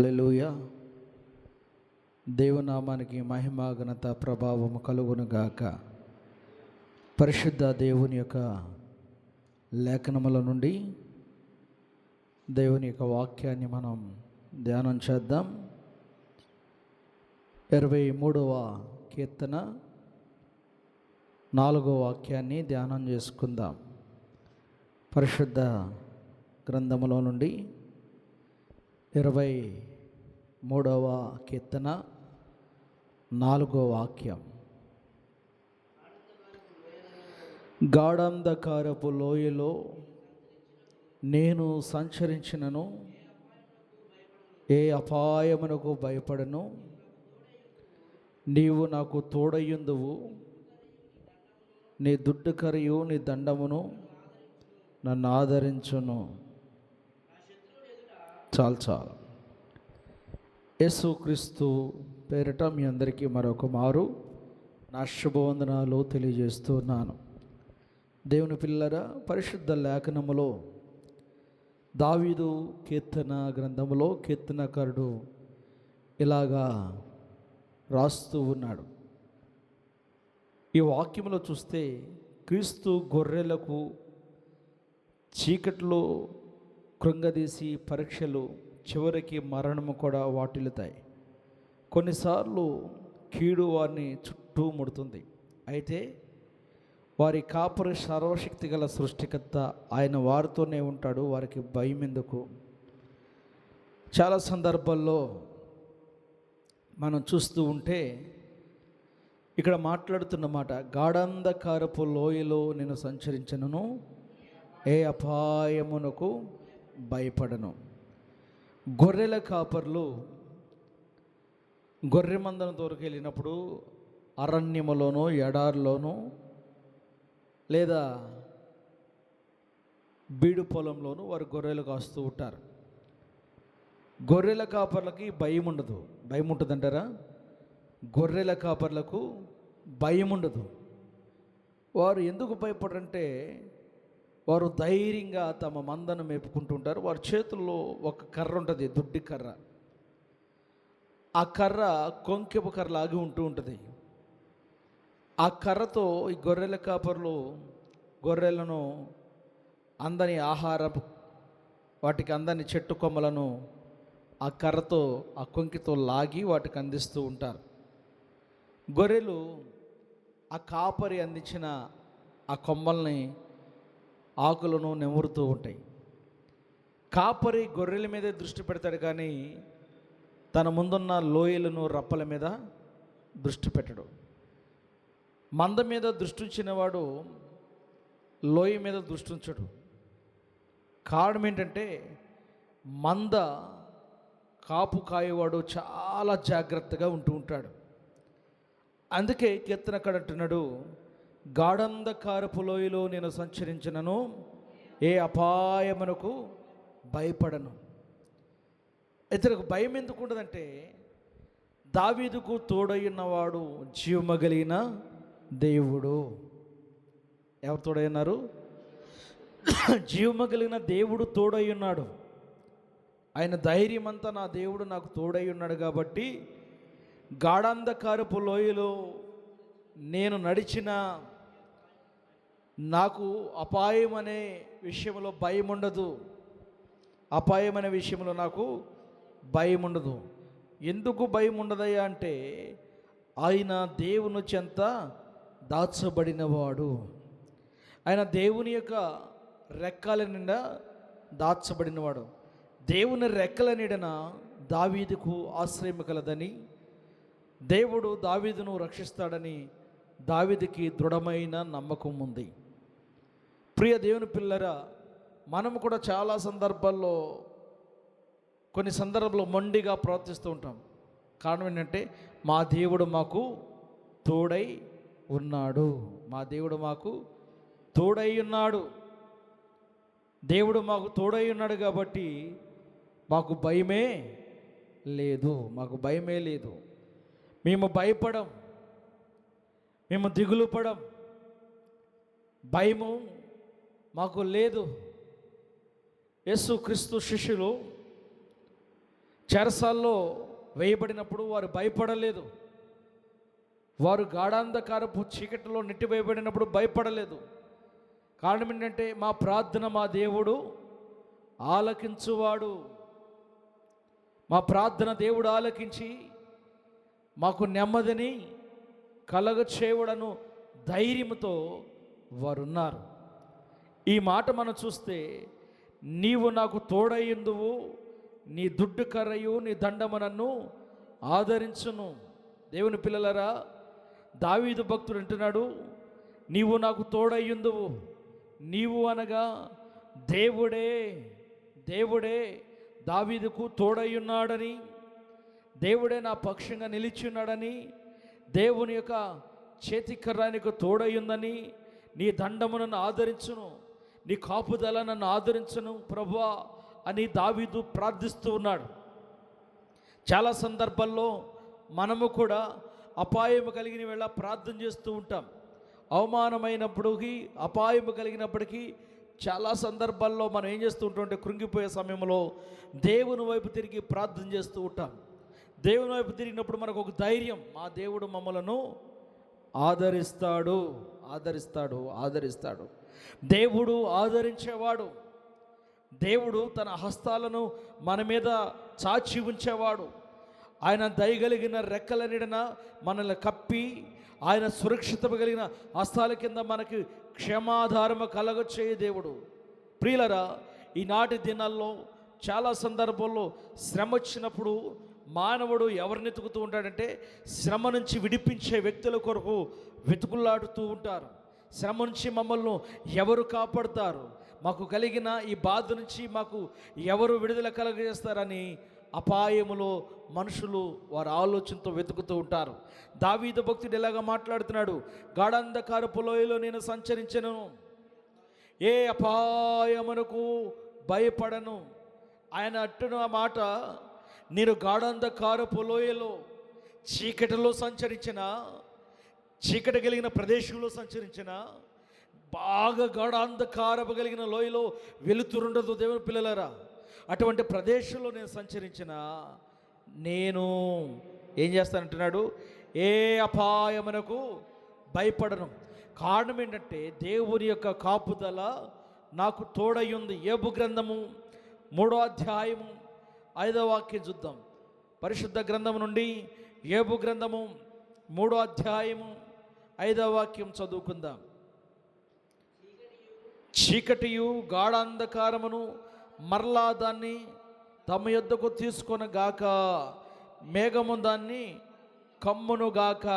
హల్లెలూయా. దేవునామానికి మహిమ ఘనత ప్రభావము కలుగును గాక. పరిశుద్ధ దేవుని యొక్క లేఖనముల నుండి దేవుని యొక్క వాక్యాన్ని మనం ధ్యానం చేద్దాం. 23వ కీర్తన 4వ వాక్యాన్ని ధ్యానం చేసుకుందాం. పరిశుద్ధ గ్రంథములో నుండి 23వ కీర్తన 4వ వాక్యం. గాఢాంధకారపు లోయలో నేను సంచరించినను ఏ అపాయమునకు భయపడను. నీవు నాకు తోడయ్యుందువు, నీ దుడ్డుకరియు నీ దండమును నన్ను ఆదరించును. చాలు. యేసుక్రీస్తు పేరిట మీ అందరికీ మరొక మారు నా శుభవందనాలు తెలియజేస్తున్నాను. దేవుని పిల్లరా, పరిశుద్ధ లేఖనములో దావీదు కీర్తన గ్రంథములో కీర్తనకారుడు ఇలాగా రాస్తూ ఉన్నాడు. ఈ వాక్యములో చూస్తే క్రీస్తు గొర్రెలకు చీకట్లో కృంగదీసి పరీక్షలు, చివరికి మరణము కూడా వాటిల్లుతాయి. కొన్నిసార్లు కీడు వారిని చుట్టూ ముడుతుంది. అయితే వారి కాపరి సర్వశక్తి గల సృష్టికర్త, ఆయన వారితోనే ఉంటాడు. వారికి భయం ఎందుకు? చాలా సందర్భాల్లో మనం చూస్తూ ఉంటే ఇక్కడ మాట్లాడుతున్న మాట, గాఢాంధకారపు లోయలో నేను సంచరించను, ఏ అపాయమునకు భయపడను. గొర్రెల కాపర్లు గొర్రె మందను తోలుకెళ్ళినప్పుడు అరణ్యములోనూ ఎడారిలోనూ లేదా బీడు పొలంలోనూ వారు గొర్రెలు కాస్తూ ఉంటారు. గొర్రెల కాపర్లకి భయం ఉండదు. భయం ఉంటుందంటారా? గొర్రెల కాపర్లకు భయం ఉండదు. వారు ఎందుకు భయపడరంటే, వారు ధైర్యంగా తమ మందను మేపుకుంటుంటారు. వారి చేతుల్లో ఒక కర్ర ఉంటుంది, దుడ్డి కర్ర. ఆ కర్ర కొంకెపు కర్రలాగి ఉంటుంది. ఆ కర్రతో ఈ గొర్రెల కాపర్లు గొర్రెలను అందని ఆహారం, వాటికి అందని చెట్టు కొమ్మలను ఆ కర్రతో, ఆ కొంకితో లాగి వాటికి అందిస్తూ ఉంటారు. గొర్రెలు ఆ కాపరి అందించిన ఆ కొమ్మల్ని, ఆకులను నెమురుతూ ఉంటాయి. కాపరి గొర్రెల మీదే దృష్టి పెడతాడు, కానీ తన ముందున్న లోయలను, రప్పల మీద దృష్టి పెట్టడు. మంద మీద దృష్టి ఉంచినవాడు లోయ మీద దృష్టి ఉంచడు. కారణం ఏంటంటే, మంద కాపు కాయేవాడు చాలా జాగ్రత్తగా ఉంటూ ఉంటాడు. అందుకే కీర్తనకారుడు అంటున్నాడు, గాఢాంధకారపు లోయలో నేను సంచరించినను, ఏ అపాయమునకు భయపడను. ఇతనికి భయం ఎందుకు ఉండదంటే, దావీదుకు తోడయ్యున్నవాడు జీవమగలిగిన దేవుడు. ఎవరు తోడయ్యున్నారు? జీవమగలిగిన దేవుడు తోడయ్యున్నాడు. ఆయన ధైర్యం అంతా, నా దేవుడు నాకు తోడయ్యున్నాడు కాబట్టి గాఢాంధకారపు లోయలో నేను నడిచిన, నాకు అపాయం అనే విషయంలో భయం ఉండదు. అపాయం అనే విషయంలో నాకు భయం ఉండదు. ఎందుకు భయం ఉండదయ్యా అంటే, ఆయన దేవుని చెంత దాచబడినవాడు. ఆయన దేవుని యొక్క రెక్కల నిండా దాచబడినవాడు. దేవుని రెక్కల నీడన దావీదుకు ఆశ్రయం కలదని, దేవుడు దావీదును రక్షిస్తాడని దావీదుకి దృఢమైన నమ్మకం ఉంది. ప్రియ దేవుని పిల్లరా, మనము కూడా చాలా సందర్భాల్లో, కొన్ని సందర్భాల్లో మొండిగా ప్రవర్తిస్తూ ఉంటాం. కారణం ఏంటంటే, మా దేవుడు మాకు తోడై ఉన్నాడు. మా దేవుడు మాకు తోడై ఉన్నాడు. దేవుడు మాకు తోడై ఉన్నాడు కాబట్టి మాకు భయమే లేదు. మేము భయపడం, మేము దిగులు పడం, భయము మాకు లేదు. యేసుక్రీస్తు శిష్యులు చెరసాల్లో వేయబడినప్పుడు వారు భయపడలేదు. వారు గాఢాంధకారపు చీకటిలో నెట్టివేయబడినప్పుడు భయపడలేదు. కారణం ఏంటంటే మా ప్రార్థన మా దేవుడు ఆలకించువాడు. మా ప్రార్థన దేవుడు ఆలకించి మాకు నెమ్మదిని కలగచేయుడను ధైర్యంతో వారున్నారు. ఈ మాట మనం చూస్తే, నీవు నాకు తోడయ్యుందువు, నీ దుడ్డు కర్రయు నీ దండము నన్ను ఆదరించును. దేవుని పిల్లలరా, దావీదు భక్తుడు అంటున్నాడు, నీవు నాకు తోడయ్యుందువు. నీవు అనగా దేవుడే. దేవుడే దావీదుకు తోడయ్యున్నాడని, దేవుడే నా పక్షంగా నిలిచి ఉన్నాడని, దేవుని యొక్క చేతికర్ర నీకు తోడయ్యుందని, నీ దండము నన్ను ఆదరించును, నీ కాపుదల నన్ను ఆదరించును ప్రభువా అని దావీదు ప్రార్థిస్తూ ఉన్నాడు. చాలా సందర్భాల్లో మనము కూడా అపాయము కలిగిన వేళ ప్రార్థన చేస్తూ ఉంటాం. అవమానమైనప్పటికీ, అపాయము కలిగినప్పటికీ చాలా సందర్భాల్లో మనం ఏం చేస్తూ ఉంటామంటే, కృంగిపోయే సమయంలో దేవుని వైపు తిరిగి ప్రార్థన చేస్తూ ఉంటాం. దేవుని వైపు తిరిగినప్పుడు మనకు ఒక ధైర్యం, మా దేవుడు మమ్మలను ఆదరిస్తాడు, ఆదరిస్తాడు, ఆదరిస్తాడు. దేవుడు ఆదరించేవాడు. దేవుడు తన హస్తాలను మన మీద చాచి ఉంచేవాడు. ఆయన దయగలిగిన రెక్కల నీడన మనల్ని కప్పి, ఆయన సురక్షిత కలిగిన హస్తాల కింద మనకి క్షమాధారము కలగచేయ దేవుడు. ప్రియులరా, ఈనాటి దినాల్లో చాలా సందర్భాల్లో శ్రమ వచ్చినప్పుడు మానవుడు ఎవరిని వెతుకుతూ ఉంటాడంటే, శ్రమ నుంచి విడిపించే వ్యక్తుల కొరకు వెతుకులాడుతూ ఉంటారు. శ్రమ నుంచి మమ్మల్ని ఎవరు కాపాడుతారు, మాకు కలిగిన ఈ బాధ నుంచి మాకు ఎవరు విడుదల కలగజేస్తారని అపాయములో మనుషులు వారి ఆలోచనతో వెతుకుతూ ఉంటారు. దావీదు భక్తుడు ఎలాగ మాట్లాడుతున్నాడు, గాఢాంధకారపు లోయలో నేను సంచరించెను, ఏ అపాయమునకు భయపడను. ఆయన అట్టున మాట, నేను గాఢాంధకారపు లోయలో చీకటిలో సంచరించిన, చీకటి కలిగిన ప్రదేశంలో సంచరించిన, బాగా గాఢాంధకారపు కలిగిన లోయలో వెలుతురుండదు. దేవుని పిల్లలారా, అటువంటి ప్రదేశంలో నేను సంచరించిన, నేను ఏం చేస్తానంటున్నాడు, ఏ అపాయమునకు భయపడను. కారణం ఏంటంటే, దేవుని యొక్క కాపుదల నాకు తోడయ్యుంది. యోబు గ్రంథము 3వ అధ్యాయము 5వ వాక్యం చూద్దాం. పరిశుద్ధ గ్రంథము నుండి యోబు గ్రంథము 3వ అధ్యాయము 5వ వాక్యం చదువుకుందాం. చీకటియు గాఢాంధకారమును మరలా దాన్ని తమ యొద్దకు తీసుకొనగాక, మేఘము దాన్ని కమ్మునుగాక,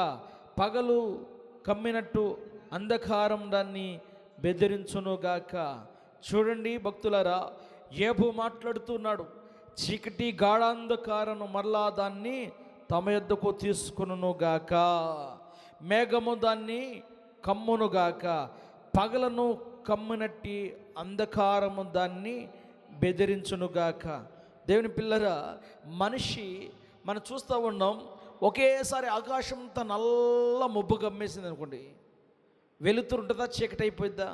పగలు కమ్మినట్టు అంధకారం దాన్ని బెదిరించునుగాక. చూడండి భక్తులారా, యోబు మాట్లాడుతున్నాడు, చీకటి గాఢాంధకారము మరలా దాన్ని తమ యొద్దకు తీసుకొనుగాక, మేఘము దాన్ని కమ్మునుగాక, పగలను కమ్మినట్టి అంధకారము దాన్ని బెదిరించునుగాక. దేవుని పిల్లరా, మనిషి మనం చూస్తూ ఉన్నాం, ఒకేసారి ఆకాశం అంతా నల్ల మబ్బు కమ్మేసింది అనుకోండి, వెలుతురు ఉంటుందా, చీకటి అయిపోయిద్దా?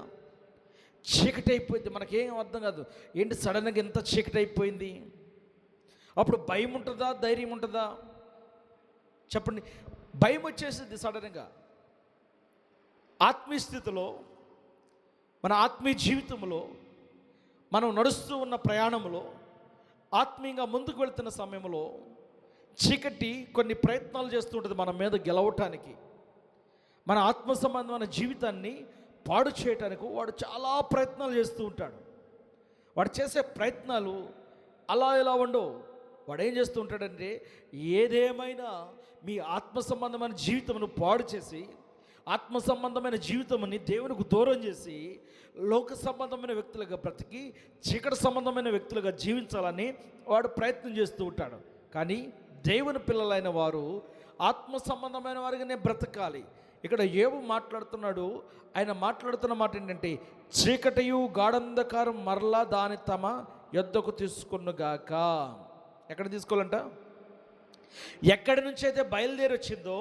చీకటి అయిపోయింది. మనకేం అర్థం కాదు, ఏంటి సడన్గా ఎంత చీకటి అయిపోయింది. అప్పుడు భయం ఉంటుందా, ధైర్యం ఉంటుందా? చెప్పండి. భయం వచ్చేసింది సడన్గా. ఆత్మీయ స్థితిలో, మన ఆత్మీయ జీవితంలో, మనం నడుస్తూ ఉన్న ప్రయాణంలో, ఆత్మీయంగా ముందుకు వెళుతున్న సమయంలో చీకటి కొన్ని ప్రయత్నాలు చేస్తూ ఉంటుంది మన మీద గెలవటానికి, మన ఆత్మ సంబంధమైన జీవితాన్ని పాడు చేయటానికి వాడు చాలా ప్రయత్నాలు చేస్తూ ఉంటాడు. వాడు చేసే ప్రయత్నాలు అలా ఇలా ఉండవు. వాడు ఏం చేస్తూ ఉంటాడంటే, ఏదేమైనా మీ ఆత్మ సంబంధమైన జీవితమును పాడు చేసి, ఆత్మ సంబంధమైన జీవితముని దేవునికి దూరం చేసి, లోక సంబంధమైన వ్యక్తులుగా బ్రతికి చీకటి సంబంధమైన వ్యక్తులుగా జీవించాలని వాడు ప్రయత్నం చేస్తూ ఉంటాడు. కానీ దేవుని పిల్లలైన వారు ఆత్మ సంబంధమైన వారిగానే బ్రతకాలి. ఇక్కడ యోబు మాట్లాడుతున్నాడు. ఆయన మాట్లాడుతున్న మాట ఏంటంటే, చీకటియు గాఢాంధకారం మరలా దాని తమ యొద్దకు తీసుకొనుగాక. ఎక్కడ తీసుకోవాలంట? ఎక్కడి నుంచి అయితే బయలుదేరి వచ్చిందో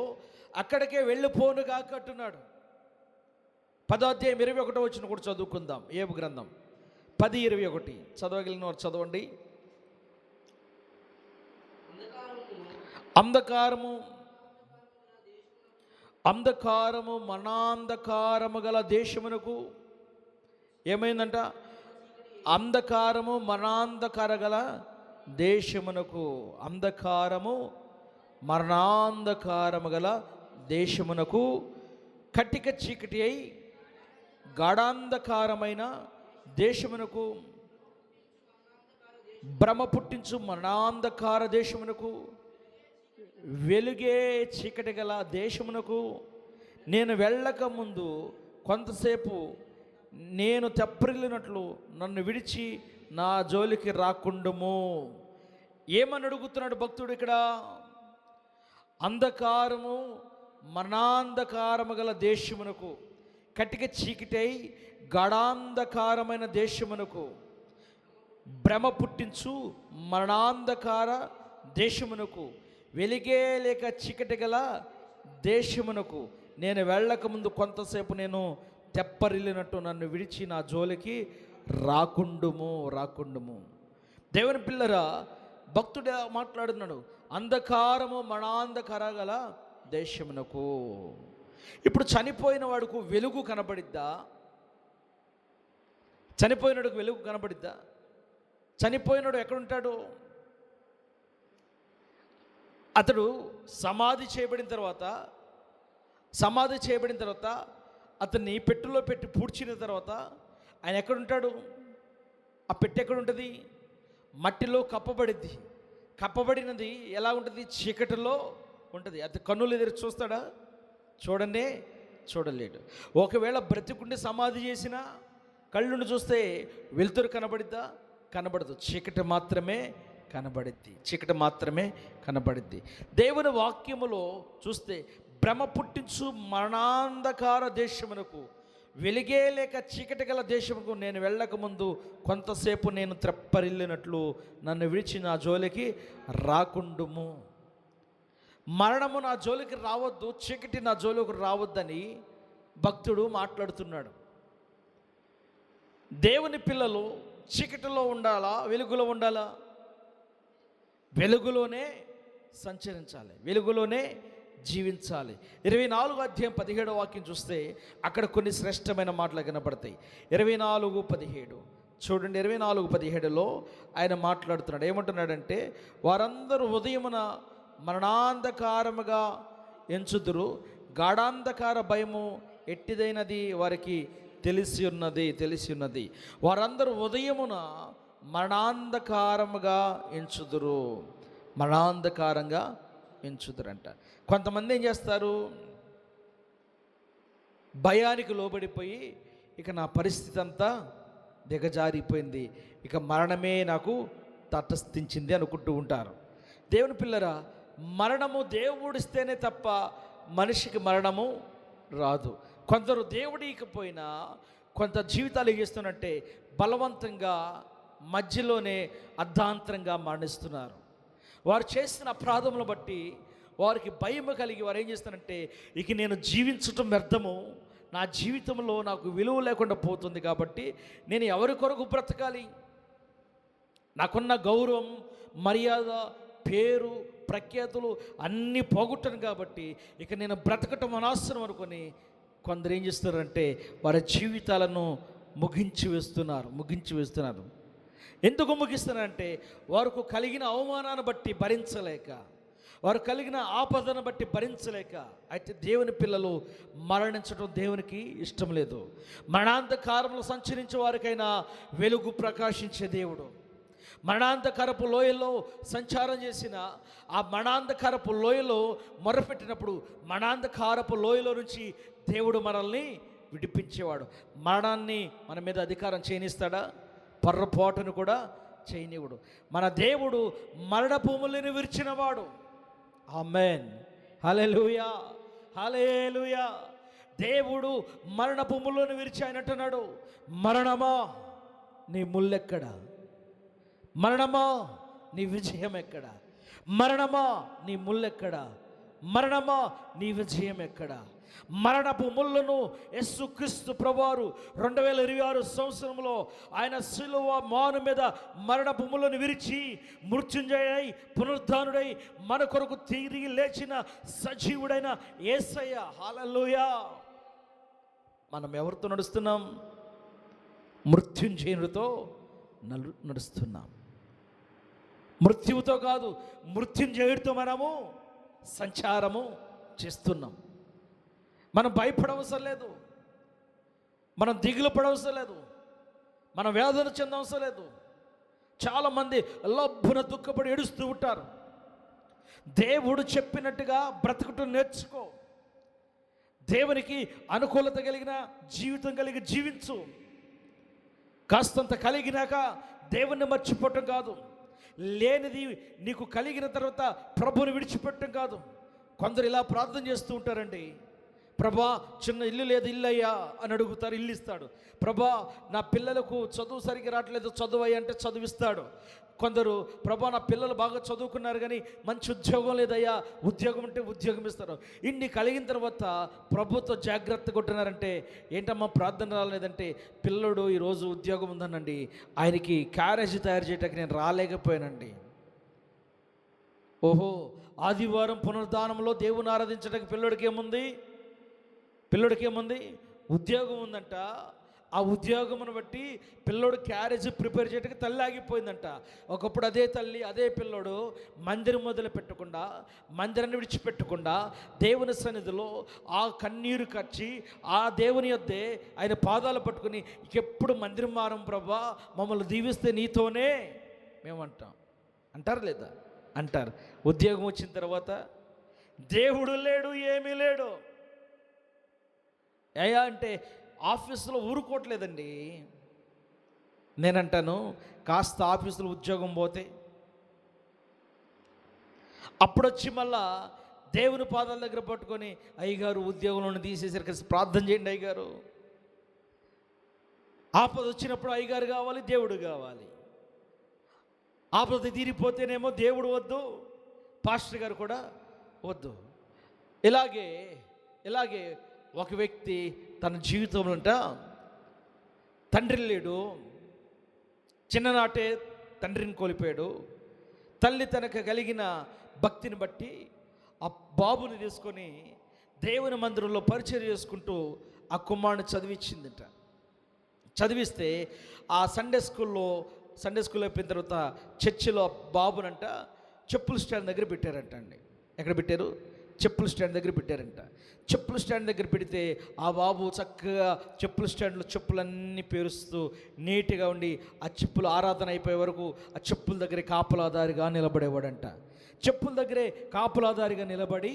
అక్కడికే వెళ్ళిపోనుగాక అంటున్నాడు. 10వ అధ్యాయం 21వ వచనం కూడా చదువుకుందాం. యోబు గ్రంథం 10:21 చదవగలిగిన వారు చదవండి. అంధకారము అంధకారము మరణాంధకారము గల దేశమునకు ఏమైందంట? అంధకారము మరణాంధకార గల దేశమునకు, అంధకారము మరణాంధకారము గల దేశమునకు, కటిక చీకటి అయి గాఢాంధకారమైన దేశమునకు, భ్రమ పుట్టించు మరణాంధకార దేశమునకు, వెలుగే చీకటి గల దేశమునకు నేను వెళ్ళక ముందు కొంతసేపు నేను తెప్పరిల్లినట్లు నన్ను విడిచి నా జోలికి రాకుండుము. ఏమని అడుగుతున్నాడు భక్తుడు ఇక్కడ? అంధకారము మరణాంధకారము గల దేశమునకు, కటిక చీకటై గాఢాంధకారమైన దేశమునకు, భ్రమ పుట్టించు మరణాంధకార దేశమునకు, వెలిగే లేక చీకటి గల దేశమునకు నేను వెళ్ళకముందు కొంతసేపు నేను తెప్పరిల్లినట్టు నన్ను విడిచి నా జోలికి రాకుండుము. దేవుని పిల్లరా, భక్తుడు మాట్లాడుతున్నాడు, అంధకారము మరణాంధకార గల దేశమునకు. ఇప్పుడు చనిపోయిన వాడుకు వెలుగు కనబడిద్దా? చనిపోయినడుకు వెలుగు కనబడిద్దా? చనిపోయినాడు ఎక్కడుంటాడు? అతడు సమాధి చేయబడిన తర్వాత అతన్ని పెట్టెలో పెట్టి పూడ్చిన తర్వాత ఆయన ఎక్కడుంటాడు? ఆ పెట్టె ఎక్కడుంటుంది? మట్టిలో కప్పబడినది ఎలా ఉంటుంది? చీకటిలో ఉంటుంది. అది కన్నులు ఎదురు చూస్తాడా? చూడలేడు. ఒకవేళ బ్రతికుండి సమాధి చేసినా కళ్ళుండి చూస్తే వెలుతురు కనబడిద్దా? కనబడదు. చీకటి మాత్రమే కనబడిద్ది. దేవుని వాక్యములో చూస్తే భ్రమ పుట్టించు మరణాంధకార దేశమునకు, వెలిగే లేక చీకటి గల దేశముకు నేను వెళ్ళకముందు కొంతసేపు నేను త్రెప్పరిల్లినట్లు నన్ను విడిచి నా జోలికి రాకుండుము. మరణము నా జోలికి రావద్దు, చీకటి నా జోలికి రావద్దని భక్తుడు మాట్లాడుతున్నాడు. దేవుని పిల్లలు చీకటిలో ఉండాలా? వెలుగులో ఉండాలా? వెలుగులోనే సంచరించాలి, వెలుగులోనే జీవించాలి. 24 అధ్యాయం 17 వాక్యం చూస్తే అక్కడ కొన్ని శ్రేష్టమైన మాటలు కనపడతాయి. 24:17 చూడండి. 24:17లో ఆయన మాట్లాడుతున్నాడు. ఏమంటున్నాడంటే, వారందరూ ఉదయమున మరణాంధకారముగా ఎంచుదురు, గాఢాంధకార భయము ఎట్టిదైనది వారికి తెలిసి ఉన్నది. వారందరూ ఉదయమున మరణాంధకారముగా ఎంచుదురంట. కొంతమంది ఏం చేస్తారు? భయానికి లోబడిపోయి ఇక నా పరిస్థితి అంతా దిగజారిపోయింది, ఇక మరణమే నాకు తటస్థించింది అనుకుంటూ ఉంటారు. దేవుని పిల్లరా, మరణము దేవుడిస్తేనే తప్ప మనిషికి మరణము రాదు. కొందరు దేవుడికపోయినా కొంత జీవితాలు చేస్తున్నట్టే బలవంతంగా మధ్యలోనే అర్ధాంతరంగా మరణిస్తున్నారు. వారు చేసిన అపరాధములను బట్టి వారికి భయం కలిగి వారు ఏం చేస్తారంటే, ఇక నేను జీవించటం వ్యర్థము, నా జీవితంలో నాకు విలువ లేకుండా పోతుంది, కాబట్టి నేను ఎవరి కొరకు బ్రతకాలి? నాకున్న గౌరవం, మర్యాద, పేరు, ప్రఖ్యాతులు అన్నీ పోగొట్టను, కాబట్టి ఇక నేను బ్రతకటం అనవసరం అనుకొని కొందరు ఏం చేస్తున్నారంటే వారి జీవితాలను ముగించి వేస్తున్నారు. ఎందుకు ముగిస్తున్నారంటే వారికి కలిగిన అవమానాన్ని బట్టి భరించలేక, వారు కలిగిన ఆపదను బట్టి భరించలేక. అయితే దేవుని పిల్లలు మరణించడం దేవునికి ఇష్టం లేదు. మరణాంధకారంలో సంచరించే వారికైనా వెలుగు ప్రకాశించే దేవుడు. మరణాంధకారపు లోయలో సంచారం చేసిన ఆ మరణాంధకారపు లోయలో మొరపెట్టినప్పుడు మరణాంధకారపు లోయలో నుంచి దేవుడు మనల్ని విడిపించేవాడు. మరణాన్ని మన మీద అధికారం చేయనిస్తాడా? పొర్రపోటును కూడా చేయనివుడు. మన దేవుడు మరణ భూములను విరిచినవాడు. ఆమేన్, హల్లెలూయా, హల్లెలూయా. దేవుడు మరణ భూములను విరిచి ఆయన అంటున్నాడు, మరణమా నీ ముల్లెక్కడ? మరణమా నీ విజయం ఎక్కడ? మరణమా నీ ముల్లెక్కడ? మరణమా నీ విజయం ఎక్కడ? మరణపు ముళ్ళను యేసుక్రీస్తు ప్రభువారు 2026 సంవత్సరంలో ఆయన శిలువ మాను మీద మరణపు ముళ్ళను విరిచి మృత్యుంజయుడై పునరుద్ధానుడై మన కొరకు తిరిగి లేచిన సజీవుడైన యేసయ్య. హల్లెలూయా. మనం ఎవరితో నడుస్తున్నాం? మృత్యుంజయునితో నడుస్తున్నాం. మృత్యువుతో కాదు, మృత్యుంజయుడితో మనము సంచారము చేస్తున్నాం. మనం భయపడవసరం లేదు, మనం దిగులు పడవసరం లేదు, మనం వేదన చెందవసరం లేదు. చాలామంది లబ్బున దుఃఖపడి ఏడుస్తూ ఉంటారు. దేవుడు చెప్పినట్టుగా బ్రతుకుటం నేర్చుకో. దేవునికి అనుకూలత కలిగిన జీవితం కలిగి జీవించు. కాస్తంత కలిగినాక దేవుణ్ణి మర్చిపోవటం కాదు, లేనిది నీకు కలిగిన తర్వాత ప్రభువుని విడిచిపెట్టడం కాదు. కొందరు ఇలా ప్రార్థన చేస్తూ ఉంటారండి, ప్రభా చిన్న ఇల్లు లేదు, ఇల్లు అయ్యా అని అడుగుతారు, ఇల్లు ఇస్తాడు. ప్రభా నా పిల్లలకు చదువు సరిగ్గా రావట్లేదు, చదువు అయ్యా అంటే చదువిస్తాడు. కొందరు ప్రభా నా పిల్లలు బాగా చదువుకున్నారు కానీ మంచి ఉద్యోగం లేదయ్యా, ఉద్యోగం అంటే ఉద్యోగం ఇస్తారు. ఇన్ని కలిగిన తర్వాత ప్రభుత్వ జాగ్రత్త కొట్టినారంటే ఏంటమ్మా ప్రార్థన రాలేదంటే, పిల్లడు ఈరోజు ఉద్యోగం ఉందనండి, ఆయనకి క్యారేజ్ తయారు చేయడానికి నేను రాలేకపోయానండి. ఓహో, ఆదివారం పునరుద్ధానంలో దేవుని ఆరాధించడానికి పిల్లడికి ఏముంది? ఉద్యోగం ఉందంట. ఆ ఉద్యోగమును బట్టి పిల్లోడు క్యారేజ్ ప్రిపేర్ చేయడానికి తల్లి ఆగిపోయిందంట. ఒకప్పుడు అదే తల్లి అదే పిల్లోడు మందిరం మొదలు పెట్టకుండా, మందిరాన్ని విడిచిపెట్టకుండా దేవుని సన్నిధిలో ఆ కన్నీరు కచ్చి ఆ దేవుని యొద్దే ఆయన పాదాలు పట్టుకుని ఎప్పుడు మందిరం మారం ప్రభా, మమ్మల్ని దీవిస్తే నీతోనే మేము అంటారు లేదా? అంటారు. ఉద్యోగం వచ్చిన తర్వాత దేవుడు లేడు, ఏమీ లేడు అయ్యా అంటే ఆఫీసులో ఊరుకోవట్లేదండి. నేనంటాను, కాస్త ఆఫీసులో ఉద్యోగం పోతే అప్పుడొచ్చి మళ్ళా దేవుని పాదాల దగ్గర పట్టుకొని, అయ్యగారు ఉద్యోగంలో తీసేసరికి ప్రార్థన చేయండి అయ్యగారు. ఆపద వచ్చినప్పుడు అయ్యగారు కావాలి, దేవుడు కావాలి. ఆపద తీరిపోతేనేమో దేవుడు వద్దు, పాస్టర్ గారు కూడా వద్దు. ఇలాగే ఒక వ్యక్తి తన జీవితంలో తండ్రి లేడు, చిన్ననాటే తండ్రిని కోల్పోయాడు. తల్లి తనకు కలిగిన భక్తిని బట్టి ఆ బాబుని తీసుకొని దేవుని మందిరంలో పరిచయం చేసుకుంటూ ఆ కుమారుని చదివించిందిట. చదివిస్తే ఆ సండే స్కూల్ అయిపోయిన తర్వాత చర్చిలో బాబునంట చెప్పుల స్టాండ్ దగ్గర పెట్టారంట అండి. ఎక్కడ పెట్టారు? చెప్పుల స్టాండ్ దగ్గర పెట్టారంట. చెప్పుల స్టాండ్ దగ్గర పెడితే ఆ బాబు చక్కగా చెప్పుల స్టాండ్లో చెప్పులన్నీ పేరుస్తూ నీట్గా ఉండి ఆ చెప్పులు ఆరాధన అయిపోయే వరకు ఆ చెప్పుల దగ్గరే కాపలాదారిగా నిలబడేవాడంట. చెప్పుల దగ్గరే కాపలాదారిగా నిలబడి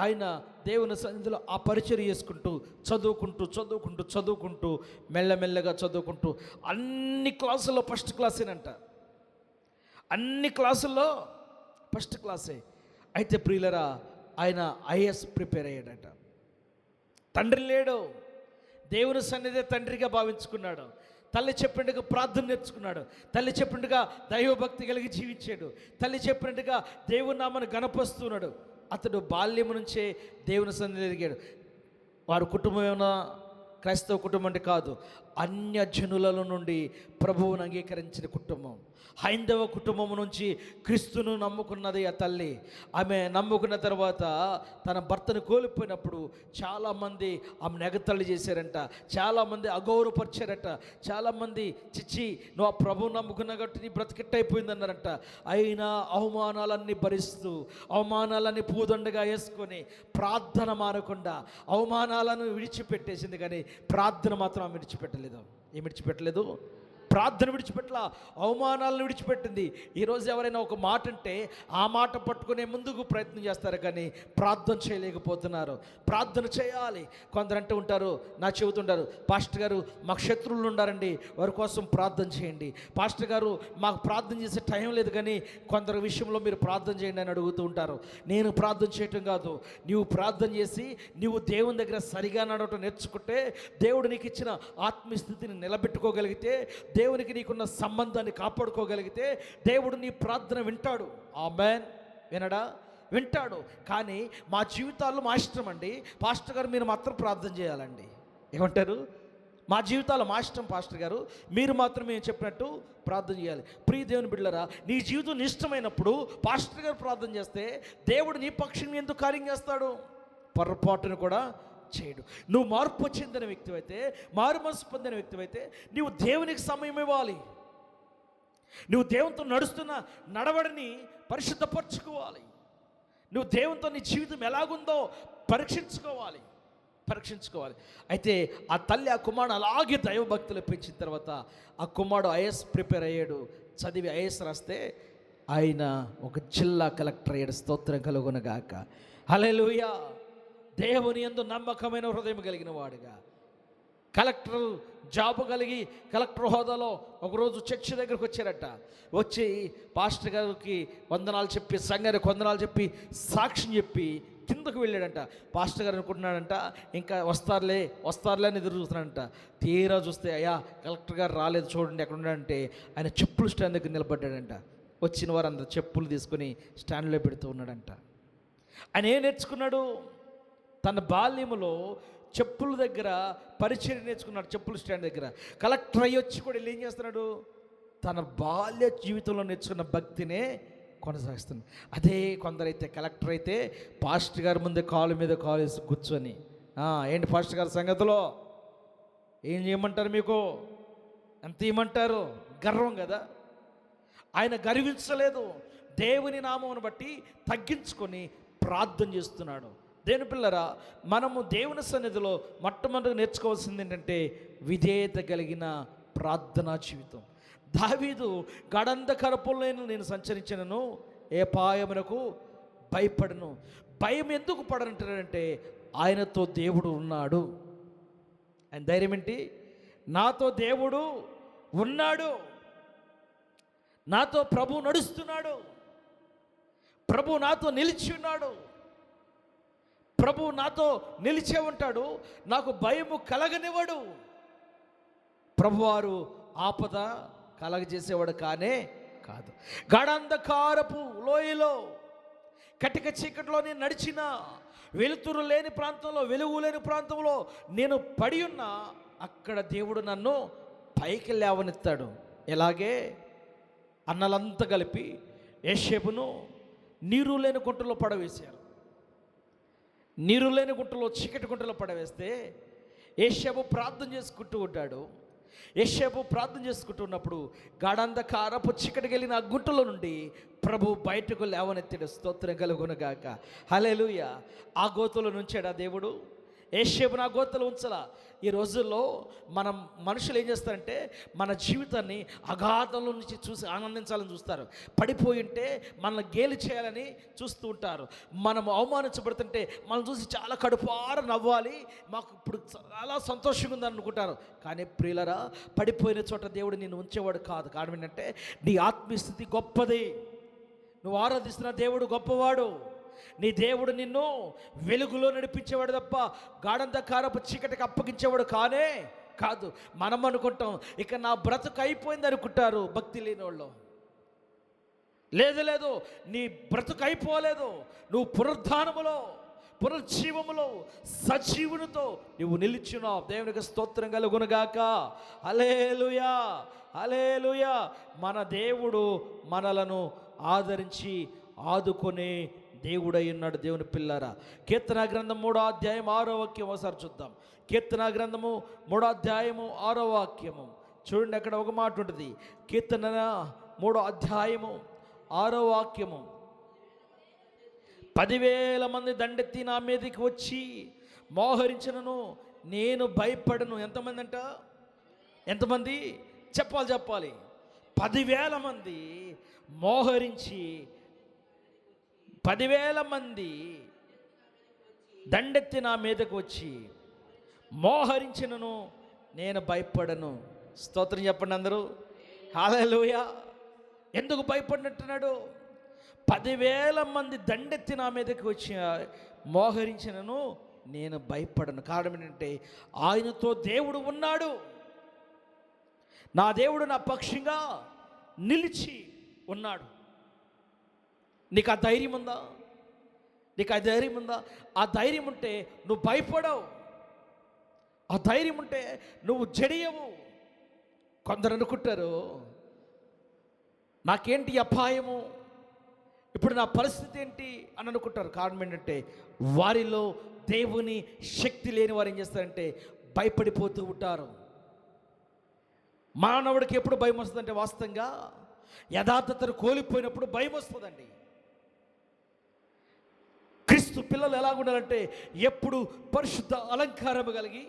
ఆయన దేవుని సన్నిధిలో ఆ పరిచర్య చేసుకుంటూ చదువుకుంటూ మెల్లమెల్లగా చదువుకుంటూ అన్ని క్లాసుల్లో ఫస్ట్ క్లాసేనంట. అన్ని క్లాసుల్లో ఫస్ట్ క్లాసే. అయితే ప్రియులరా, ఆయన ఐఏఎస్ ప్రిపేర్ అయ్యాడట. తండ్రి లేడు, దేవుని సన్నిధే తండ్రిగా భావించుకున్నాడు. తల్లి చెప్పినట్టుగా ప్రార్థన నేర్చుకున్నాడు. తల్లి చెప్పినట్టుగా దైవభక్తి కలిగి జీవించాడు. తల్లి చెప్పినట్టుగా దేవుని నామను గణపరుస్తున్నాడు. అతడు బాల్యం నుంచే దేవుని సన్నిధి ఎదిగాడు. వారి కుటుంబం ఏమైనా క్రైస్తవ కుటుంబం అంటే కాదు, అన్యజనుల నుండి ప్రభువును అంగీకరించిన కుటుంబం. హైందవ కుటుంబం నుంచి క్రీస్తును నమ్ముకున్నది ఆ తల్లి. ఆమె నమ్ముకున్న తర్వాత తన భర్తను కోల్పోయినప్పుడు చాలామంది ఆమెను ఎగతాళి చేశారంట, చాలామంది అగౌరవపరిచారట, చాలామంది చిచ్చి నువ్వు ఆ ప్రభువు నమ్ముకున్నా కాబట్టి నీ బ్రతికిట్టయిపోయిందన్నారంట. అయినా అవమానాలన్నీ భరిస్తూ అవమానాలన్నీ పూదండగా వేసుకొని ప్రార్థన మానకుండా అవమానాలను విడిచిపెట్టేసింది, కానీ ప్రార్థన మాత్రం ఆమె విడిచిపెట్టలేదు. ఏం విడిచిపెట్టలేదు? ప్రార్థన విడిచిపెట్టలా, అవమానాలను విడిచిపెట్టింది. ఈరోజు ఎవరైనా ఒక మాట అంటే ఆ మాట పట్టుకునే ముందుకు ప్రయత్నం చేస్తారు, కానీ ప్రార్థన చేయలేకపోతున్నారు. ప్రార్థన చేయాలి. కొందరు అంటూ ఉంటారు, నా చెబుతుంటారు, పాస్టర్ గారు మాకు శత్రువులు ఉండారండి, వారి కోసం ప్రార్థన చేయండి. పాస్టర్ గారు మాకు ప్రార్థన చేసే టైం లేదు, కానీ కొందరు విషయంలో మీరు ప్రార్థన చేయండి అని అడుగుతూ ఉంటారు. నేను ప్రార్థన చేయటం కాదు, నీవు ప్రార్థన చేసి నీవు దేవుని దగ్గర సరిగా నడవటం నేర్చుకుంటే, దేవుడు నీకు ఇచ్చిన ఆత్మీయస్థితిని నిలబెట్టుకోగలిగితే, దేవునికి నీకున్న సంబంధాన్ని కాపాడుకోగలిగితే దేవుడు నీ ప్రార్థన వింటాడు. ఆమేన్. వినడా? వింటాడు. కానీ మా జీవితాల్లో మా ఇష్టం అండి, పాస్టర్ గారు మీరు మాత్రం ప్రార్థన చేయాలండి. ఏమంటారు? మా జీవితాల్లో మా ఇష్టం పాస్టర్ గారు, మీరు మాత్రం మేము చెప్పినట్టు ప్రార్థన చేయాలి. ప్రియ దేవుని బిడ్డలారా, నీ జీవితం నీ ఇష్టమైనప్పుడు పాస్టర్ గారు ప్రార్థన చేస్తే దేవుడు నీ పక్షంగా ఎందుకు కార్యం చేస్తాడు? పొరపాటును కూడా చేయడు. నువ్వు మార్పు చెందిన వ్యక్తివైతే, మారు మనసు పొందిన వ్యక్తివైతే నీవు దేవునికి సమయం ఇవ్వాలి. నువ్వు దేవునితో నడుస్తున్న నడవడిని పరిశుద్ధపరచుకోవాలి. నువ్వు దేవునితో నీ జీవితం ఎలాగుందో పరీక్షించుకోవాలి. అయితే ఆ తల్లి ఆ కుమారుడు అలాగే దైవభక్తులు పెంచిన తర్వాత ఆ కుమారుడు ఐఏఎస్ ప్రిపేర్ అయ్యాడు. చదివి ఐఏఎస్ రాస్తే ఆయన ఒక జిల్లా కలెక్టర్ అయ్యాడు. స్తోత్రం కలుగునగాక. హల్లెలూయా. దేవుని యందు నమ్మకమైన హృదయం కలిగిన వాడుగా కలెక్టర్ జాబ్ కలిగి కలెక్టర్ హోదాలో ఒకరోజు చర్చి దగ్గరకు వచ్చారట. వచ్చి పాస్టర్ గారికి వందనాలు చెప్పి, సంఘానికి వందనాలు చెప్పి, సాక్ష్యం చెప్పి కిందకు వెళ్ళాడంట. పాస్టర్ గారు అనుకుంటున్నాడంట ఇంకా వస్తారులే అని ఎదురు చూస్తున్నాడంట. తీరా చూస్తే అయ్యా కలెక్టర్ గారు రాలేదు చూడండి ఎక్కడ ఉన్నాడంటే ఆయన చెప్పులు స్టాండ్ దగ్గర నిలబడ్డాడంట. వచ్చిన వారు అందరు చెప్పులు తీసుకొని స్టాండ్లో పెడుతూ ఉన్నాడంట. ఆయన ఏం నేర్చుకున్నాడు? తన బాల్యములో చెప్పుల దగ్గర పరిచయం నేర్చుకున్నాడు. చెప్పుల స్టాండ్ దగ్గర కలెక్టర్ అయ్యి వచ్చి కూడా ఏం చేస్తున్నాడు? తన బాల్య జీవితంలో నేర్చుకున్న భక్తినే కొనసాగిస్తుంది. అదే కొందరైతే కలెక్టర్ అయితే పాస్టర్ గారి ముందే కాలు మీద కాలు వేసి కూర్చొని ఏంటి పాస్టర్ గారి సంగతిలో ఏం చేయమంటారు, మీకు ఎంత ఇవ్వమంటారు? గర్వం కదా. ఆయన గర్వించలేదు. దేవుని నామమును బట్టి తగ్గించుకొని ప్రార్థన చేస్తున్నాడు. దేవుని పిల్లరా, మనము దేవుని సన్నిధిలో మొట్టమొదటి నేర్చుకోవాల్సింది ఏంటంటే విధేయత కలిగిన ప్రార్థనా జీవితం. దావీదు గడంధకరపులో నేను సంచరించినను ఏ పాయమునకు భయపడను. భయం ఎందుకు పడనంటాడంటే ఆయనతో దేవుడు ఉన్నాడు. ఆయన ధైర్యం ఏంటి? నాతో దేవుడు ఉన్నాడు, నాతో ప్రభు నడుస్తున్నాడు, ప్రభు నాతో నిలిచి ఉన్నాడు, ప్రభు నాతో నిలిచే ఉంటాడు, నాకు భయము కలగనివ్వడు. ప్రభువారు ఆపద కలగజేసేవాడు కానే కాదు. గాఢాంధకారపు లోయలో కటిక చీకటిలో నేను నడిచిన, వెలుతురు లేని ప్రాంతంలో, వెలుగు లేని ప్రాంతంలో నేను పడి ఉన్నా అక్కడ దేవుడు నన్ను పైకి లేవనెత్తాడు. ఎలాగే అన్నలంతా కలిపి యోసేపును నీరు లేని గుంటలో పడవేశారు. నీరు లేని గుంటలో, చీకటి గుంటలో పడవేస్తే యోసేపు ప్రార్థన చేసుకుంటూ ఉంటాడు. యోసేపు ప్రార్థన చేసుకుంటూ ఉన్నప్పుడు గాఢాంధకారపు చీకటికి వెళ్ళిన ఆ గుంటలో నుండి ప్రభు బయటకు లేవనెత్తాడు. స్తోత్రం కలుగునుగాక. హల్లెలూయా. ఆ గోతులో నుంచాడు ఆ దేవుడు. యోసేపును ఆ గోతులో ఉంచలా. ఈ రోజుల్లో మనం మనుషులు ఏం చేస్తారంటే మన జీవితాన్ని అగాధంలో నుంచి చూసి ఆనందించాలని చూస్తారు. పడిపోయి ఉంటే మనల్ని గేలి చేయాలని చూస్తూ ఉంటారు. మనం అవమానించబడుతుంటే మనం చూసి చాలా కడుపార నవ్వాలి, మాకు ఇప్పుడు చాలా సంతోషంగా ఉందని అనుకుంటారు. కానీ ప్రియులరా, పడిపోయిన చోట దేవుడు నిన్ను ఉంచేవాడు కాదు. కారణం ఏంటంటే నీ ఆత్మీయ స్థితి గొప్పది. నువ్వు ఆరాధిస్తున్న దేవుడు గొప్పవాడు. నీ దేవుడు నిన్ను వెలుగులో నడిపించేవాడు తప్ప గాఢంధకారపు చీకటికి అప్పగించేవాడు కానే కాదు. మనం అనుకుంటాం ఇక నా బ్రతుకు అయిపోయింది అనుకుంటారు భక్తి లేని వాళ్ళు. లేదు, నీ బ్రతుకు అయిపోలేదు. నువ్వు పునరుద్ధానములో, పునరుజ్జీవములో సజీవునితో నువ్వు నిలిచున్నావు. దేవునికి స్తోత్రం కలుగునుగాక. హల్లెలూయా, హల్లెలూయా. మన దేవుడు మనలను ఆదరించి ఆదుకునే దేవుడై ఉన్నాడు. దేవుని పిల్లారా, కీర్తన గ్రంథం 3వ అధ్యాయం 6వ వాక్యం ఒకసారి చూద్దాం. కీర్తన గ్రంథము 3వ అధ్యాయము 6వ వాక్యము చూడండి. అక్కడ ఒక మాట ఉంటుంది. కీర్తన 3వ అధ్యాయము 6వ వాక్యము, 10,000 మంది దండెత్తి నా మీదకి వచ్చి మోహరించినను నేను భయపడను. ఎంతమంది అంట? ఎంతమంది? చెప్పాలి. 10,000 మంది మోహరించి, 10,000 మంది దండెత్తి నా మీదకు వచ్చి మోహరించినను నేను భయపడను. స్తోత్రం చెప్పండి అందరూ. హల్లెలూయా. ఎందుకు భయపడినట్టున్నాడు? 10,000 మంది దండెత్తి నా మీదకి వచ్చి మోహరించినను నేను భయపడను. కారణం ఏంటంటే ఆయనతో దేవుడు ఉన్నాడు. నా దేవుడు నా పక్షంగా నిలిచి ఉన్నాడు. నీకు ఆ ధైర్యం ఉందా? నీకు ఆ ధైర్యం ఉందా? ఆ ధైర్యం ఉంటే నువ్వు భయపడవు, ఆ ధైర్యం ఉంటే నువ్వు జడియవు. కొందరు అనుకుంటారు, నాకేంటి అపాయము, ఇప్పుడు నా పరిస్థితి ఏంటి అని అనుకుంటారు. కారణం ఏంటంటే వారిలో దేవుని శక్తి లేని వారు ఏం చేస్తారంటే భయపడిపోతూ ఉంటారు. మానవుడికి ఎప్పుడు భయం వస్తుందంటే వాస్తవంగా యథార్థతను కోల్పోయినప్పుడు భయం వస్తుందండి. క్రీస్తు పిల్లలు ఎలా ఉండాలంటే ఎప్పుడు పరిశుద్ధ అలంకారము కలిగి,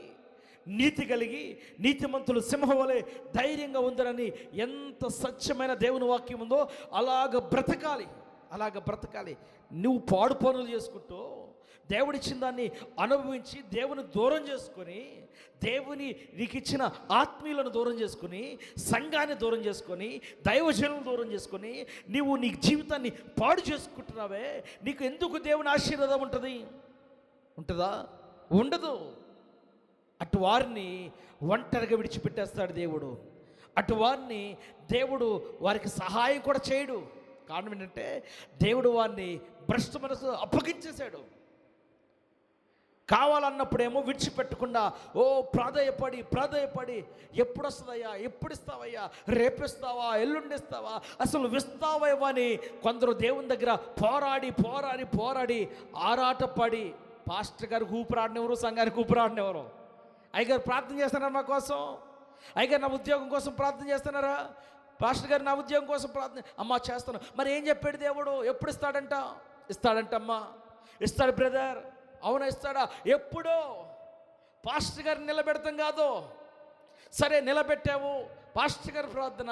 నీతి కలిగి, నీతిమంతులు సింహం వలె ధైర్యంగా ఉందరని ఎంత స్వచ్ఛమైన దేవుని వాక్యం ఉందో అలాగ బ్రతకాలి, అలాగ బ్రతకాలి. నువ్వు పాడు పనులు చేసుకుంటూ దేవుడిచ్చిన దాన్ని అనుభవించి దేవుని దూరం చేసుకొని, దేవుని నీకు ఇచ్చిన ఆత్మీయులను దూరం చేసుకొని, సంఘాన్ని దూరం చేసుకొని, దైవజనులను దూరం చేసుకొని నీవు నీ జీవితాన్ని పాడు చేసుకుంటున్నావే, నీకు ఎందుకు దేవుని ఆశీర్వాదం ఉంటుంది? ఉంటుందా? ఉండదు. అటు వారిని ఒంటరిగా విడిచిపెట్టేస్తాడు దేవుడు. అటు వారిని దేవుడు వారికి సహాయం కూడా చేయడు. కారణం ఏంటంటే దేవుడు వారిని భ్రష్టు మనసు అప్పగించేశాడు. కావాలన్నప్పుడేమో విడిచిపెట్టకుండా ప్రాధేయపడి ఎప్పుడు వస్తుందయ్యా, ఎప్పుడు ఇస్తావయ్యా, రేపిస్తావా, ఎల్లుండిస్తావా, అసలు విస్తావయ్యా అని కొందరు దేవుని దగ్గర పోరాడి ఆరాటపడి పాస్టర్ గారికి ఊపిరాడినెవరు, సంఘానికి ఊపిరాడినెవరు? అయ్యగారు ప్రార్థన చేస్తున్నారా మా కోసం? అయ్యగారు నా ఉద్యోగం కోసం ప్రార్థన చేస్తున్నారా? పాస్టర్ గారు నా ఉద్యోగం కోసం ప్రార్థన, అమ్మా చేస్తాను. మరి ఏం చెప్పాడు దేవుడు? ఎప్పుడు ఇస్తాడంటమ్మా, ఇస్తాడు బ్రదర్. అవునా, ఇస్తాడా? ఎప్పుడో. పాస్టర్ గారిని నిలబెడతాం కాదు. సరే నిలబెట్టావు, పాస్టర్ గారి ప్రార్థన,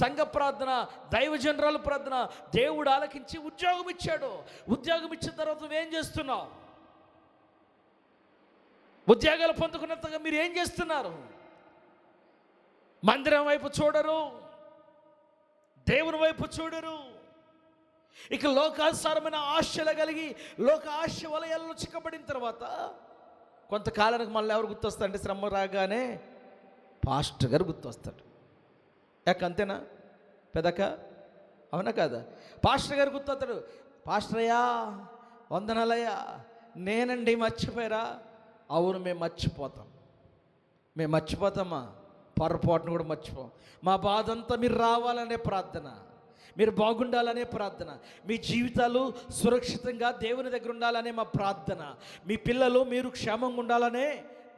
సంఘ ప్రార్థన, దైవజనరాల ప్రార్థన దేవుడు ఆలకించి ఉద్యోగం ఇచ్చాడు. ఉద్యోగం ఇచ్చిన తర్వాత నువ్వేం చేస్తున్నావు? ఉద్యోగాలు పొందుకున్నంతగా మీరు ఏం చేస్తున్నారు? మందిరం వైపు చూడరు, దేవుని వైపు చూడరు. ఇక లోకానుసారమైన ఆశలు కలిగి లోక ఆశ వలయాల్లో చిక్కబడిన తర్వాత కొంతకాలానికి మళ్ళీ ఎవరు గుర్తొస్తారంటే శ్రమ రాగానే పాస్టర్ గారు గుర్తొస్తాడు. అంతేనా పెదక? అవునా కాదా? పాస్టర్ గారు గుర్తొస్తాడు. పాస్టర్ అయ్యా, వందనాలయ్యా, నేనండి, మర్చిపోయారా? అవును, మేము మర్చిపోతామా? పొరపాటును కూడా మర్చిపోం. మా బాధ అంతా మీరు రావాలనే ప్రార్థన, మీరు బాగుండాలనే ప్రార్థన, మీ జీవితాలు సురక్షితంగా దేవుని దగ్గర ఉండాలనే మా ప్రార్థన, మీ పిల్లలు మీరు క్షేమంగా ఉండాలనే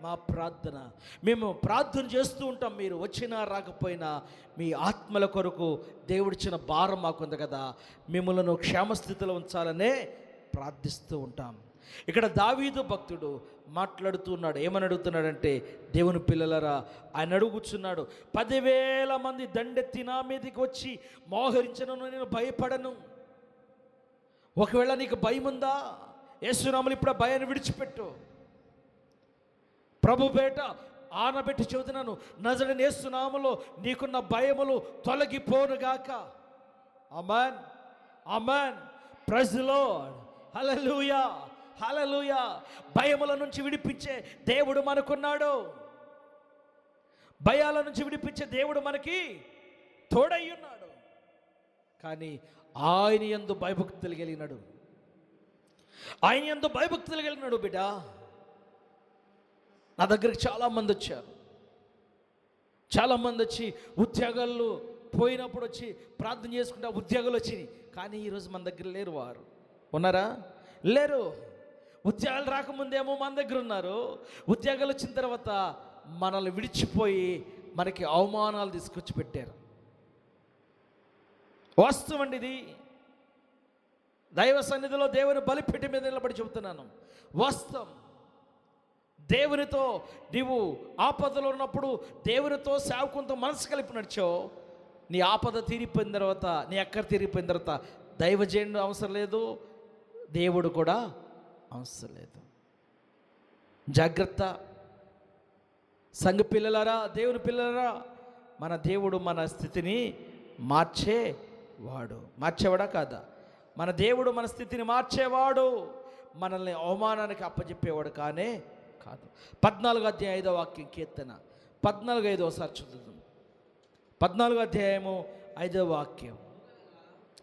మా ప్రార్థన. మేము ప్రార్థన చేస్తూ ఉంటాం. మీరు వచ్చినా రాకపోయినా మీ ఆత్మల కొరకు దేవుడిచ్చిన భారం మాకుంది కదా, మిమ్మల్ని క్షేమస్థితిలో ఉంచాలనే ప్రార్థిస్తూ ఉంటాం. ఇక్కడ దావీదు భక్తుడు మాట్లాడుతున్నాడు. ఏమని అడుగుతున్నాడంటే, దేవుని పిల్లలరా, ఆయన అడుగుచున్నాడు, 10,000 మంది దండెత్తి నా మీదకి వచ్చి మోహరించను, నేను భయపడను. ఒకవేళ నీకు భయం ఉందా? యేసునామములో ఇప్పుడు ఆ భయాన్ని విడిచిపెట్టు. ప్రభు పేట ఆనబెట్టి చెబుతున్నాను, నజరేయుడైన యేసునామములో నీకున్న భయములు తొలగిపోనుగాక. ఆమేన్, ఆమేన్, ప్రైజ్ ది లార్డ్, హల్లెలూయా, హల్లెలూయా. భయముల నుంచి విడిపించే దేవుడు మనకున్నాడు. భయాల నుంచి విడిపించే దేవుడు మనకి తోడై ఉన్నాడు. కానీ ఆయన యందు భయభక్తులు కలిగినాడు, ఆయన యందు భయభక్తులు కలిగినాడు. బిడ్డ, నా దగ్గరికి చాలామంది వచ్చారు. చాలామంది వచ్చి ఉద్యోగాల్లో పోయినప్పుడు వచ్చి ప్రార్థన చేసుకుంటే ఉద్యోగాలు వచ్చినాయి. కానీ ఈరోజు మన దగ్గర లేరు. వారు ఉన్నారా? లేరు. ఉద్యోగాలు రాకముందేమో మన దగ్గర ఉన్నారు. ఉద్యోగాలు వచ్చిన తర్వాత మనల్ని విడిచిపోయి మనకి అవమానాలు తీసుకొచ్చి పెట్టారు. వాస్తవం అండి ఇది. దైవ సన్నిధిలో దేవుని బలిపీఠం మీద నిలబడి చెబుతున్నాను. వాస్తవం. దేవునితో నీవు ఆపదలో ఉన్నప్పుడు దేవునితో సేవకునితో మనసు కలిపి నడిచావు. నీ ఆపద తీరిపోయిన తర్వాత, నీ అక్కర తీరిపోయిన తర్వాత దైవజనుడు అవసరం లేదు, దేవుడు కూడా అవసరం లేదు. జాగ్రత్త. సంఘ పిల్లలారా, దేవుని పిల్లలారా, మన దేవుడు మన స్థితిని మార్చేవాడా కాదా? మన దేవుడు మన స్థితిని మార్చేవాడు, మనల్ని అవమానానికి అప్పచెప్పేవాడు కానే కాదు. 14వ అధ్యాయం 5వ వాక్యం, కీర్తన 14:5 ఒకసారి చదువుదాం. 14వ అధ్యాయము 5వ వాక్యం.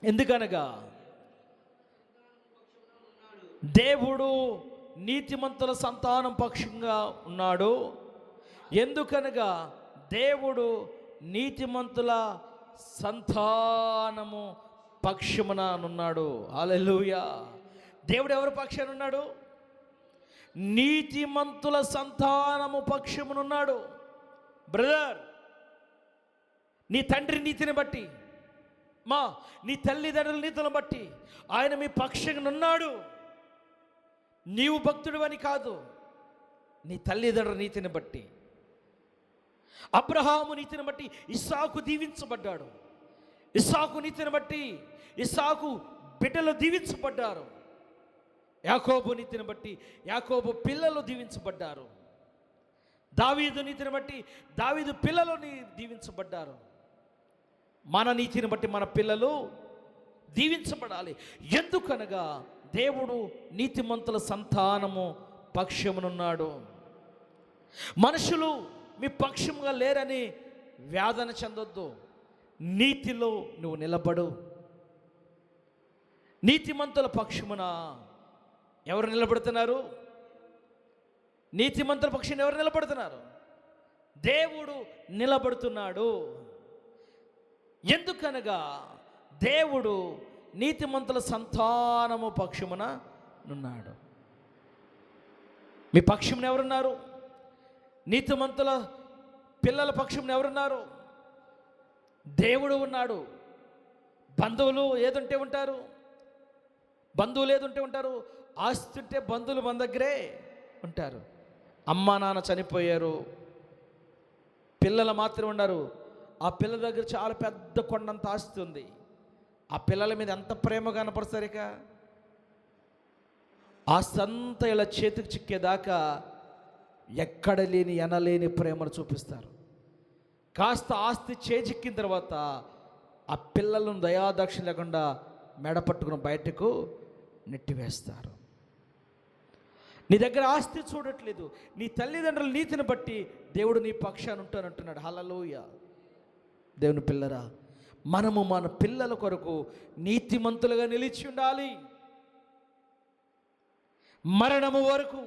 ఎందుకనగా దేవుడు నీతిమంతుల సంతానం పక్షంగా ఉన్నాడు. ఎందుకనగా దేవుడు నీతిమంతుల సంతానము పక్షమున ఉన్నాడు. హల్లెలూయా. దేవుడు ఎవరి పక్షాన ఉన్నాడు? నీతిమంతుల సంతానము పక్షమునున్నాడు. బ్రదర్, నీ తండ్రి నీతిని బట్టి, నీ తల్లిదండ్రుల నీతిని బట్టి ఆయన మీ పక్షంగా ఉన్నాడు. నీవు భక్తుడు అని కాదు, నీ తల్లిదండ్రుల నీతిని బట్టి. అబ్రహాము నీతిని బట్టి ఇస్సాకు దీవించబడ్డాడు. ఇస్సాకు నీతిని బట్టి ఇస్సాకు బిడ్డలు దీవించబడ్డారు. యాకోబు నీతిని బట్టి యాకోబు పిల్లలు దీవించబడ్డారు. దావీదు నీతిని బట్టి దావీదు పిల్లలు దీవించబడ్డారు. మన నీతిని బట్టి మన పిల్లలు దీవించబడాలి. ఎందుకనగా దేవుడు నీతిమంతుల సంతానము పక్షమునున్నాడు. మనుషులు మీ పక్షముగా లేరని వేదన చెందొద్దు. నీతిలో నువ్వు నిలబడు. నీతిమంతుల పక్షమున ఎవరు నిలబడుతున్నారు? నీతిమంతుల పక్షాన ఎవరు నిలబడుతున్నారు? దేవుడు నిలబడుతున్నాడు. ఎందుకనగా దేవుడు నీతిమంతుల సంతానము పక్షమున ఉన్నాడు. మీ పక్షమున ఎవరున్నారు? నీతిమంతుల పిల్లల పక్షమున ఎవరున్నారు? దేవుడు ఉన్నాడు. బంధువులు ఏదుంటే ఉంటారు, ఆస్తి ఉంటే బంధువులు మన దగ్గరే ఉంటారు. అమ్మా నాన్న చనిపోయారు, పిల్లలు మాత్రం ఉన్నారు. ఆ పిల్లల దగ్గర చాలా పెద్ద కొండంత ఆస్తి ఉంది. ఆ పిల్లల మీద ఎంత ప్రేమ కనపరుస్తారు. ఇక ఆస్తి అంతా ఇలా చేతికి చిక్కేదాకా ఎక్కడ లేని ఎనలేని ప్రేమను చూపిస్తారు. కాస్త ఆస్తి చేజిక్కిన తర్వాత ఆ పిల్లలను దయాదక్ష లేకుండా మెడ పట్టుకుని బయటకు నెట్టివేస్తారు. నీ దగ్గర ఆస్తి చూడట్లేదు, నీ తల్లిదండ్రుల నీతిని బట్టి దేవుడు నీ పక్షాన ఉంటానంటున్నాడు. హల్లెలూయా. దేవుని పిల్లరా, మనము మన పిల్లల కొరకు నీతిమంతులుగా నిలిచి ఉండాలి. మరణము వరకు,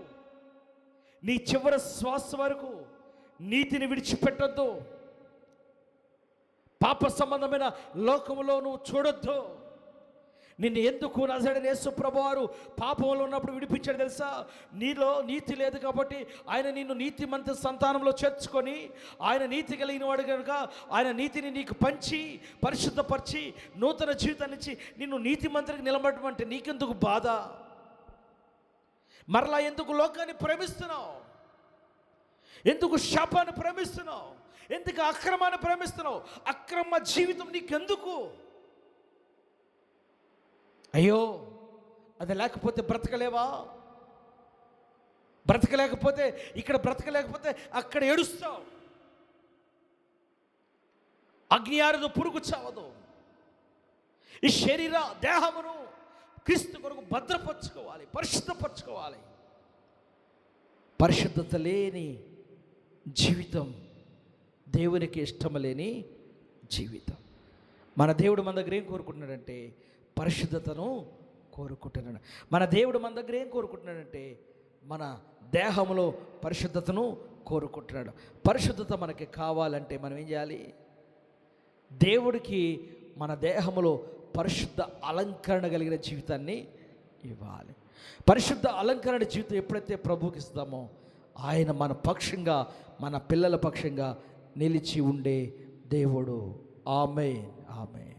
నీ చివరి శ్వాస వరకు నీతిని విడిచిపెట్టొద్దు. పాప సంబంధమైన లోకములో నువ్వు చూడొద్దు. నిన్ను ఎందుకు నజరేయుడైన యేసు ప్రభువారు పాపంలో ఉన్నప్పుడు విడిపించాడు తెలుసా? నీలో నీతి లేదు కాబట్టి ఆయన నిన్ను నీతిమంత సంతానంలో చేర్చుకొని, ఆయన నీతి కలిగిన వాడు కనుక ఆయన నీతిని నీకు పంచి పరిశుద్ధపరిచి నూతన జీవితాన్ని ఇచ్చి నిన్ను నీతిమంతుడికి నిలబడటం అంటే నీకెందుకు బాధ? మరలా ఎందుకు లోకాన్ని ప్రేమిస్తున్నావు? ఎందుకు శాపాన్ని ప్రేమిస్తున్నావు? ఎందుకు అక్రమాన్ని ప్రేమిస్తున్నావు? అక్రమ జీవితం నీకెందుకు? అయ్యో, అది లేకపోతే బ్రతకలేవా? బ్రతకలేకపోతే ఇక్కడ, బ్రతకలేకపోతే అక్కడ ఏడుస్తావు. అగ్ని ఆరదు, పురుగు చావదు. ఈ శరీర దేహమును క్రీస్తు కొరకు భద్రపరచుకోవాలి, పరిశుద్ధపరచుకోవాలి. పరిశుద్ధత లేని జీవితం దేవునికి ఇష్టం లేని జీవితం. మన దేవుడు మన దగ్గర ఏం కోరుకుంటున్నాడంటే పరిశుద్ధతను కోరుకుంటున్నాడు. మన దేవుడు మన దగ్గర ఏం కోరుకుంటున్నాడంటే మన దేహంలో పరిశుద్ధతను కోరుకుంటున్నాడు. పరిశుద్ధత మనకి కావాలంటే మనం ఏం చేయాలి? దేవుడికి మన దేహంలో పరిశుద్ధ అలంకరణ కలిగిన జీవితాన్ని ఇవ్వాలి. పరిశుద్ధ అలంకరణ జీవితం ఎప్పుడైతే ప్రభువుకి ఇస్తామో ఆయన మన పక్షంగా, మన పిల్లల పక్షంగా నిలిచి ఉండే దేవుడు. ఆమేన్, ఆమేన్.